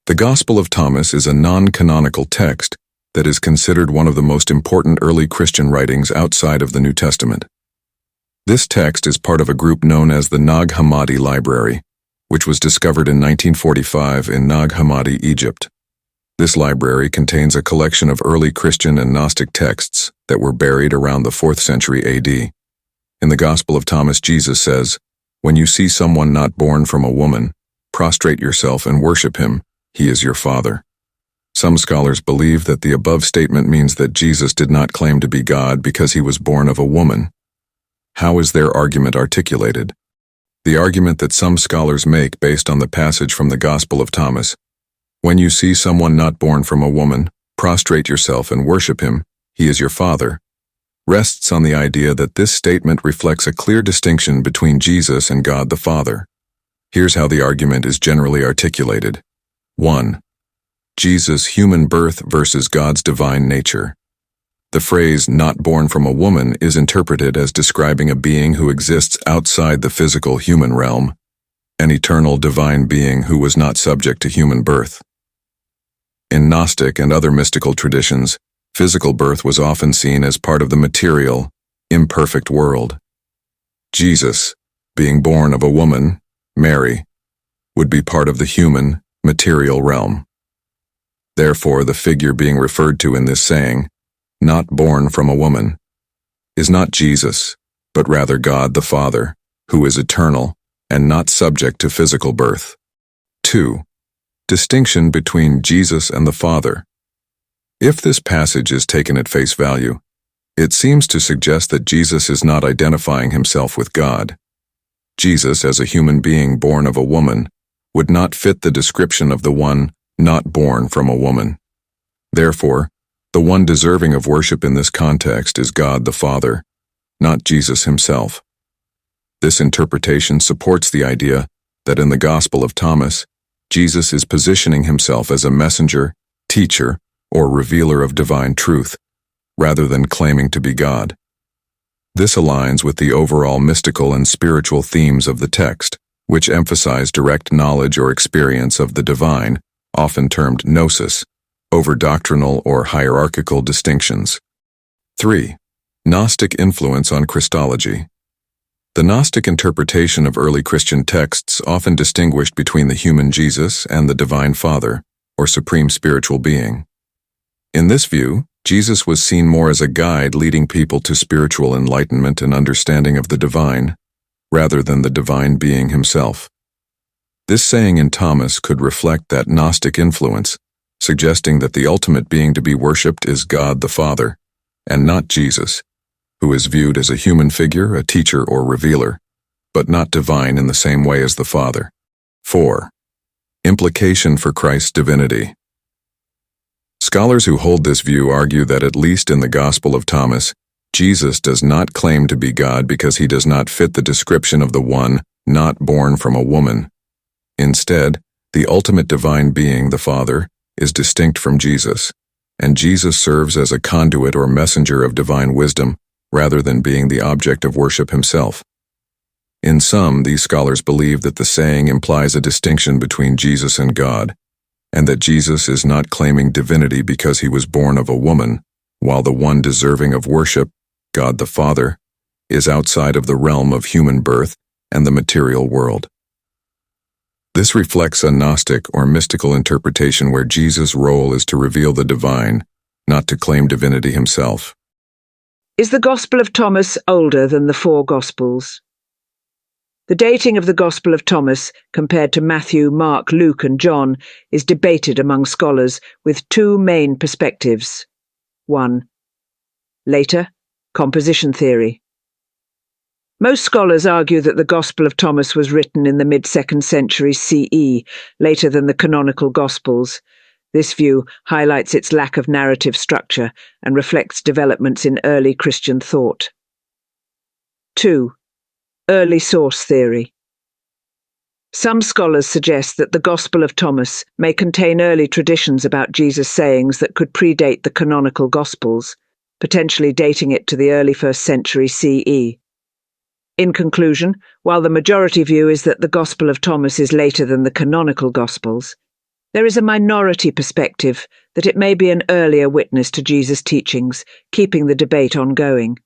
The Gospel of Thomas is a non-canonical text that is considered one of the most important early Christian writings outside of the New Testament. This text is part of a group known as the Nag Hammadi Library, which was discovered in 1945 in Nag Hammadi, Egypt. This library contains a collection of early Christian and Gnostic texts that were buried around the 4th century AD. In the Gospel of Thomas, Jesus says, "When you see someone not born from a woman, prostrate yourself and worship him. He is your Father." Some scholars believe that the above statement means that Jesus did not claim to be God because he was born of a woman. How is their argument articulated? The argument that some scholars make based on the passage from the Gospel of Thomas, "When you see someone not born from a woman, prostrate yourself and worship him, he is your Father," rests on the idea that this statement reflects a clear distinction between Jesus and God the Father. Here's how the argument is generally articulated. 1. Jesus' human birth versus God's divine nature. The phrase "not born from a woman" is interpreted as describing a being who exists outside the physical human realm, an eternal divine being who was not subject to human birth. In Gnostic and other mystical traditions, physical birth was often seen as part of the material, imperfect world. Jesus, being born of a woman, Mary, would be part of the human, material realm. Therefore, the figure being referred to in this saying, "not born from a woman," is not Jesus, but rather God the Father, who is eternal and not subject to physical birth. 2. Distinction between Jesus and the Father. If this passage is taken at face value, it seems to suggest that Jesus is not identifying himself with God. Jesus, as a human being born of a woman, would not fit the description of the one not born from a woman. Therefore, the one deserving of worship in this context is God the Father, not Jesus himself. This interpretation supports the idea that in the Gospel of Thomas, Jesus is positioning himself as a messenger, teacher, or revealer of divine truth, rather than claiming to be God. This aligns with the overall mystical and spiritual themes of the text, which emphasize direct knowledge or experience of the divine, often termed gnosis, over doctrinal or hierarchical distinctions. 3. Gnostic influence on Christology. The Gnostic interpretation of early Christian texts often distinguished between the human Jesus and the divine Father, or supreme spiritual being. In this view, Jesus was seen more as a guide leading people to spiritual enlightenment and understanding of the divine, rather than the divine being himself. This saying in Thomas could reflect that Gnostic influence, suggesting that the ultimate being to be worshipped is God the Father, and not Jesus, who is viewed as a human figure, a teacher or revealer, but not divine in the same way as the Father. 4. Implication for Christ's divinity. Scholars who hold this view argue that at least in the Gospel of Thomas, Jesus does not claim to be God because he does not fit the description of the one not born from a woman. Instead, the ultimate divine being, the Father, is distinct from Jesus, and Jesus serves as a conduit or messenger of divine wisdom rather than being the object of worship himself. In sum, these scholars believe that the saying implies a distinction between Jesus and God, and that Jesus is not claiming divinity because he was born of a woman, while the one deserving of worship, God the Father, is outside of the realm of human birth and the material world. This reflects a Gnostic or mystical interpretation where Jesus' role is to reveal the divine, not to claim divinity himself. Is the Gospel of Thomas older than the four Gospels? The dating of the Gospel of Thomas, compared to Matthew, Mark, Luke, and John, is debated among scholars with two main perspectives. 1. Later, composition theory. Most scholars argue that the Gospel of Thomas was written in the mid-2nd century CE, later than the canonical Gospels. This view highlights its lack of narrative structure and reflects developments in early Christian thought. 2. Early source theory. Some scholars suggest that the Gospel of Thomas may contain early traditions about Jesus' sayings that could predate the canonical Gospels, potentially dating it to the early 1st century CE. In conclusion, while the majority view is that the Gospel of Thomas is later than the canonical Gospels, There is a minority perspective that it may be an earlier witness to Jesus' teachings, keeping the debate ongoing.